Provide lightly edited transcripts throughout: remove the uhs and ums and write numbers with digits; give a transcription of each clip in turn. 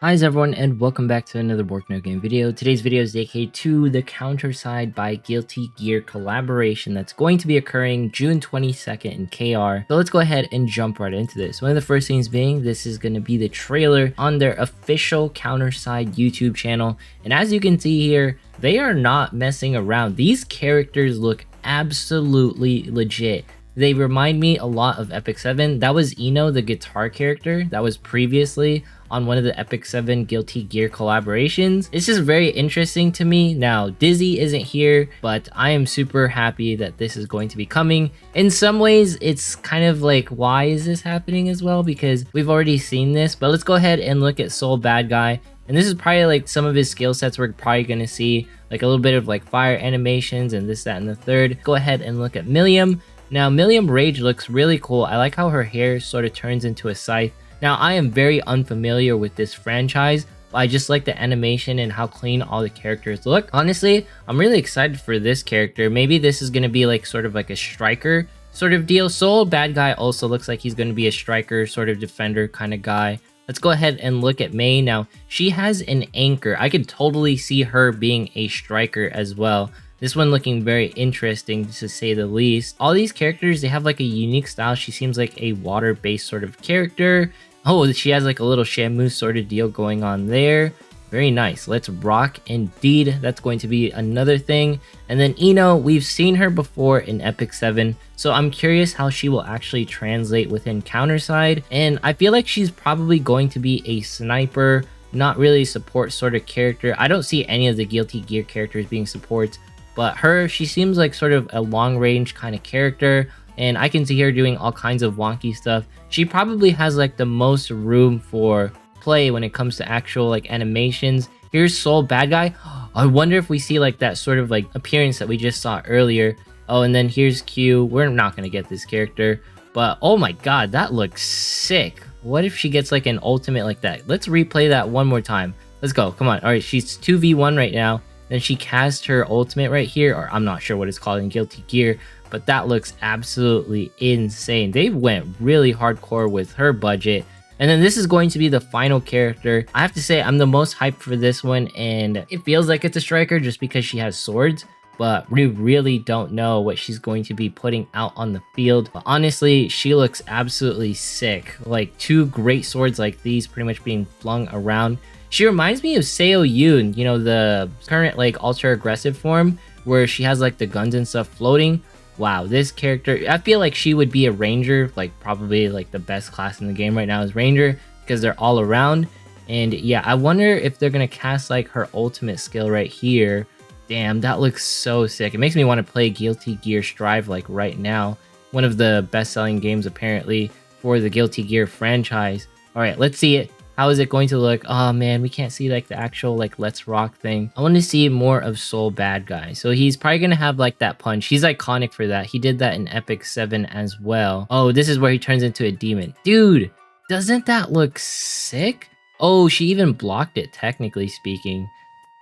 Hi everyone and welcome back to another Work No Game video. Today's video is dedicated to the Counterside by Guilty Gear collaboration that's going to be occurring June 22nd in KR. So let's go ahead and jump right into this. One of the first things being, this is going to be the trailer on their official Counterside YouTube channel. And as you can see here, they are not messing around. These characters look absolutely legit. They remind me a lot of Epic 7. That was Eno, the guitar character that was previously on one of the Epic 7 Guilty Gear collaborations. This is very interesting to me. Now, Dizzy isn't here, but I am super happy that this is going to be coming. In some ways, it's kind of like, why is this happening as well? Because we've already seen this, but let's go ahead and look at Soul Bad Guy. And this is probably like some of his skill sets we're probably going to see, like a little bit of like fire animations and this, that, and the third. Go ahead and look at Milliam. Now, Milliam Rage looks really cool. I like how her hair sort of turns into a scythe. Now, I am very unfamiliar with this franchise, but I just like the animation and how clean all the characters look. Honestly, I'm really excited for this character. Maybe this is going to be like sort of like a striker sort of deal. Soul Bad Guy also looks like he's going to be a striker sort of defender kind of guy. Let's go ahead and look at May. Now, she has an anchor. I could totally see her being a striker as well. This one looking very interesting to say the least. All these characters, they have like a unique style. She seems like a water-based sort of character. Oh, she has like a little Shamu sort of deal going on there. Very nice. Let's rock indeed. That's going to be another thing. And then Eno, we've seen her before in Epic 7. So I'm curious how she will actually translate within Counterside. And I feel like she's probably going to be a sniper, not really support sort of character. I don't see any of the Guilty Gear characters being supports. But her, she seems like sort of a long range kind of character, and I can see her doing all kinds of wonky stuff. She probably has like the most room for play when it comes to actual like animations. Here's Soul Bad Guy. I wonder if we see like that sort of like appearance that we just saw earlier. Oh, and then here's Q. We're not gonna get this character, but oh my god, that looks sick. What if she gets like an ultimate like that? Let's replay that one more time. Let's go. Come on. All right, she's 2v1 right now. Then she cast her ultimate right here, or I'm not sure what it's called in Guilty Gear, but that looks absolutely insane. They went really hardcore with her budget. And then this is going to be the final character. I have to say I'm the most hyped for this one, and it feels like it's a striker just because she has swords, but we really don't know what she's going to be putting out on the field. But honestly, she looks absolutely sick. Like two great swords like these pretty much being flung around. She reminds me of Seo Yoon, you know, the current like ultra aggressive form where she has like the guns and stuff floating. Wow, this character, I feel like she would be a ranger, like probably like the best class in the game right now is ranger because they're all around. And yeah, I wonder if they're going to cast like her ultimate skill right here. Damn, that looks so sick. It makes me want to play Guilty Gear Strive like right now. One of the best-selling games apparently for the Guilty Gear franchise. All right, let's see it. How is it going to look? Oh man, we can't see like the actual like Let's Rock thing. I want to see more of Soul Bad Guy. So he's probably going to have like that punch. He's iconic for that. He did that in Epic 7 as well. Oh, this is where he turns into a demon. Dude, doesn't that look sick? Oh, she even blocked it, technically speaking.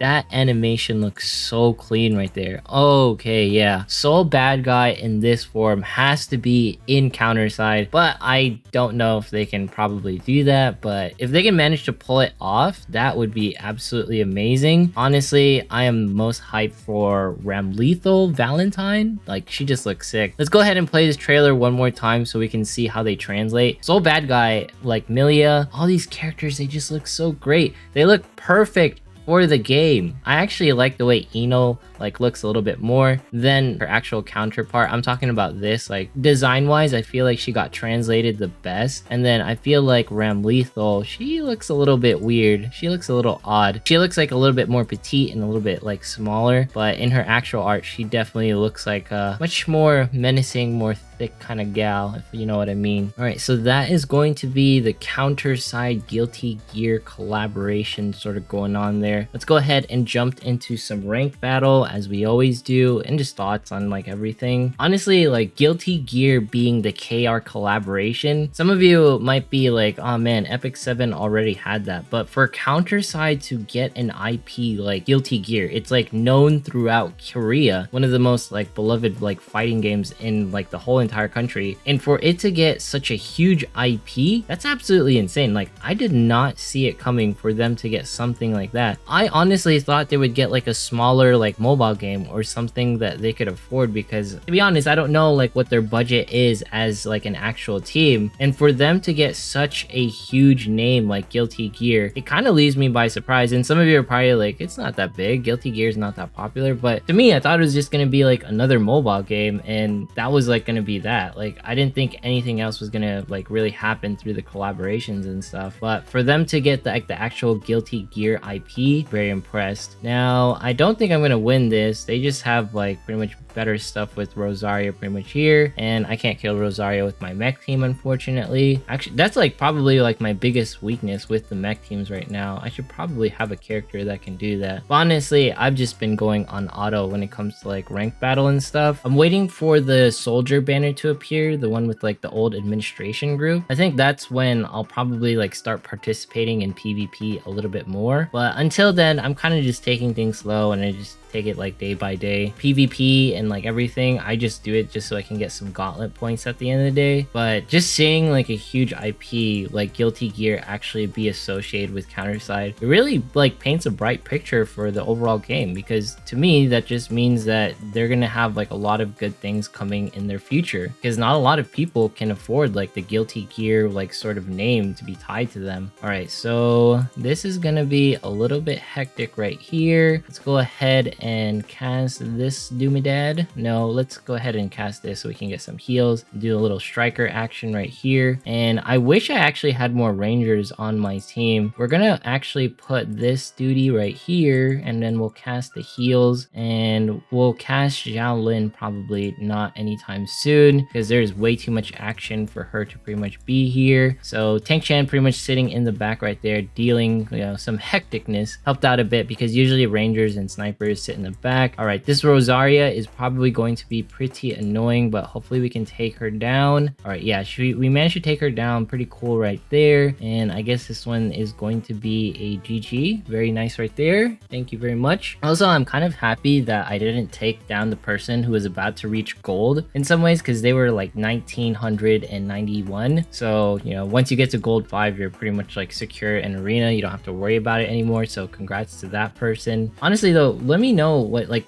That animation looks so clean right there. Okay, yeah. Soul Bad Guy in this form has to be in Counterside, but I don't know if they can probably do that. But if they can manage to pull it off, that would be absolutely amazing. Honestly, I am most hyped for Ramlethal Valentine. Like, she just looks sick. Let's go ahead and play this trailer one more time so we can see how they translate. Soul Bad Guy, like Milia, all these characters, they just look so great. They look perfect for the game. I actually like the way Eno like looks a little bit more than her actual counterpart. I'm talking about this, like design wise, I feel like she got translated the best. And then I feel like Ramlethal, she looks a little bit weird. She looks a little odd. She looks like a little bit more petite and a little bit like smaller, but in her actual art, she definitely looks like a much more menacing, more thick kind of gal, if you know what I mean. All right, so that is going to be the Counterside Guilty Gear collaboration sort of going on there. Let's go ahead and jump into some ranked battle as we always do, and just thoughts on like everything. Honestly, like Guilty Gear being the KR collaboration, some of you might be like, oh man, Epic 7 already had that. But for Counterside to get an IP like Guilty Gear, it's like known throughout Korea, one of the most like beloved like fighting games in like the whole entire country. And for it to get such a huge IP, that's absolutely insane. Like I did not see it coming for them to get something like that. I honestly thought they would get like a smaller like mobile game or something that they could afford, because to be honest, I don't know like what their budget is as like an actual team. And for them to get such a huge name like Guilty Gear, it kind of leaves me by surprise. And some of you are probably like, it's not that big, Guilty Gear is not that popular. But to me, I thought it was just going to be like another mobile game, and that was like going to be that. Like I didn't think anything else was going to like really happen through the collaborations and stuff. But for them to get the actual Guilty Gear IP, very impressed. Now I don't think I'm going to win this. They just have like pretty much better stuff with Rosario pretty much here, and I can't kill Rosario with my mech team, unfortunately. Actually, that's like probably like my biggest weakness with the mech teams right now. I should probably have a character that can do that. But honestly, I've just been going on auto when it comes to like ranked battle and stuff. I'm waiting for the soldier banner to appear, the one with like the old administration group. I think that's when I'll probably like start participating in PvP a little bit more. But until then, I'm kind of just taking things slow, and I just take it like day by day. PvP and like everything, I just do it just so I can get some gauntlet points at the end of the day. But just seeing like a huge IP like Guilty Gear actually be associated with Counterside, it really like paints a bright picture for the overall game, because to me that just means that they're gonna have like a lot of good things coming in their future, because not a lot of people can afford like the Guilty Gear like sort of name to be tied to them. All right, so this is gonna be a little bit hectic right here. Let's go ahead and cast this Doomidad. No, let's go ahead and cast this so we can get some heals. Do a little striker action right here. And I wish I actually had more rangers on my team. We're gonna actually put this duty right here, and then we'll cast the heals, and we'll cast Xiaolin probably not anytime soon, because there's way too much action for her to pretty much be here. So Tank Chan pretty much sitting in the back right there, dealing some hecticness. Helped out a bit, because usually rangers and snipers sit in the back. All right, this Rosaria is probably going to be pretty annoying, but hopefully we can take her down. All right, yeah, we managed to take her down. Pretty cool right there. And I guess this one is going to be a GG. Very nice right there. Thank you very much. Also, I'm kind of happy that I didn't take down the person who was about to reach gold in some ways, because they were like 1991. So, once you get to gold 5, you're pretty much like secure in arena. You don't have to worry about it anymore. So congrats to that person. Honestly though, let me know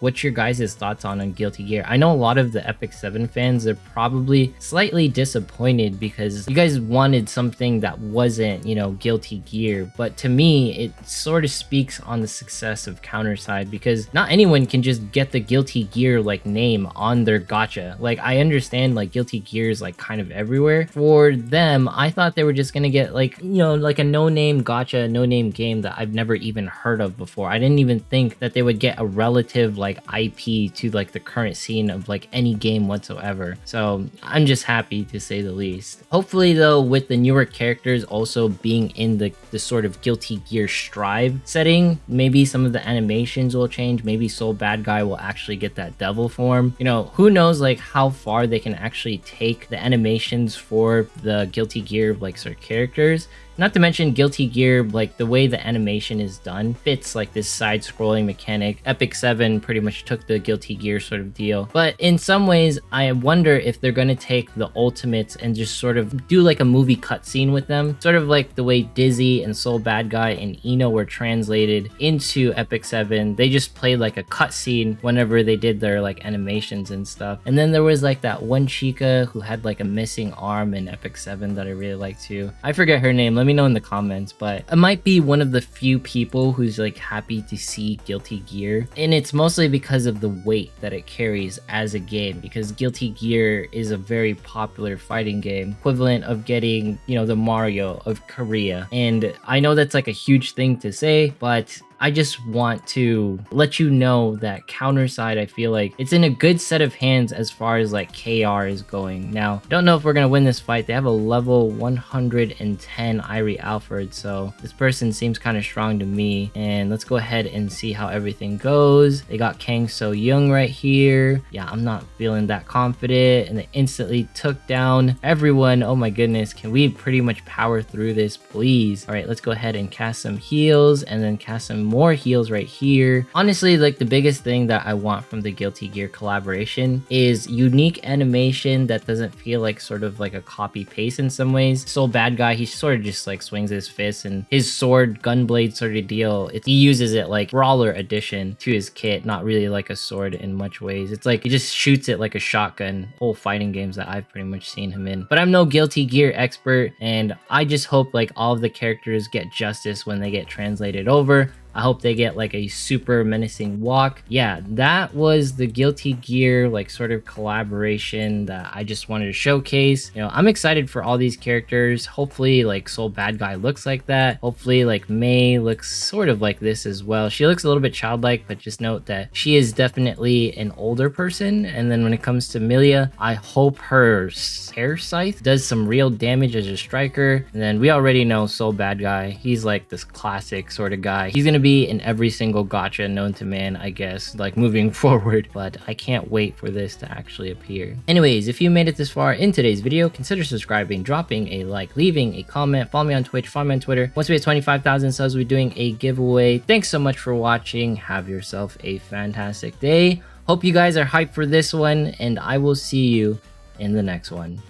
what's your guys' thoughts on Guilty Gear. I know a lot of the Epic 7 fans are probably slightly disappointed because you guys wanted something that wasn't, Guilty Gear. But to me, it sort of speaks on the success of Counterside, because not anyone can just get the Guilty Gear like name on their gacha. Like I understand like Guilty Gear is like kind of everywhere. For them, I thought they were just gonna get like, like a no-name gacha, no-name game that I've never even heard of before. I didn't even think that they would get a relative like IP to like the current scene of like any game whatsoever. So I'm just happy to say the least. Hopefully though, with the newer characters also being in the sort of Guilty Gear Strive setting, maybe some of the animations will change. Maybe Soul Bad Guy will actually get that devil form. Who knows like how far they can actually take the animations for the Guilty Gear like sort of characters. Not to mention Guilty Gear, like the way the animation is done fits like this side-scrolling mechanic. Epic 7 pretty much took the Guilty Gear sort of deal. But in some ways, I wonder if they're going to take the ultimates and just sort of do like a movie cutscene with them. Sort of like the way Dizzy and Soul Bad Guy and Ino were translated into Epic 7. They just played like a cutscene whenever they did their like animations and stuff. And then there was like that one Chica who had like a missing arm in Epic 7 that I really liked too. I forget her name. Let me know in the comments, but I might be one of the few people who's like happy to see Guilty Gear, and it's mostly because of the weight that it carries as a game, because Guilty Gear is a very popular fighting game, equivalent of getting the Mario of Korea. And I know that's like a huge thing to say, but I just want to let you know that counter side, I feel like it's in a good set of hands as far as like KR is going. Now, don't know if we're gonna win this fight. They have a level 110 Irie Alfred, so this person seems kind of strong to me. And let's go ahead and see how everything goes. They got Kang So Young right here. Yeah, I'm not feeling that confident, and they instantly took down everyone. Oh my goodness, can we pretty much power through this, please? All right, let's go ahead and cast some heals and then cast some more heals right here. Honestly, like the biggest thing that I want from the Guilty Gear collaboration is unique animation that doesn't feel like sort of like a copy paste in some ways. Soul Bad Guy, he sort of just like swings his fist, and his sword gunblade sort of deal, he uses it like brawler addition to his kit, not really like a sword in much ways. It's like he just shoots it like a shotgun, whole fighting games that I've pretty much seen him in. But I'm no Guilty Gear expert, and I just hope like all of the characters get justice when they get translated over. I hope they get like a super menacing walk. Yeah, that was the Guilty Gear like sort of collaboration that I just wanted to showcase. You know, I'm excited for all these characters. Hopefully like Soul Bad Guy looks like that. Hopefully like Mei looks sort of like this as well. She looks a little bit childlike, but just note that she is definitely an older person. And then when it comes to Milia, I hope her hair scythe does some real damage as a striker. And then we already know Soul Bad Guy. He's like this classic sort of guy. He's gonna be in every single gacha known to man, I guess, like moving forward, but I can't wait for this to actually appear. Anyways, if you made it this far in today's video, consider subscribing, dropping a like, leaving a comment, follow me on Twitch, follow me on Twitter. Once we hit 25,000 subs, we're doing a giveaway. Thanks so much for watching. Have yourself a fantastic day. Hope you guys are hyped for this one, and I will see you in the next one.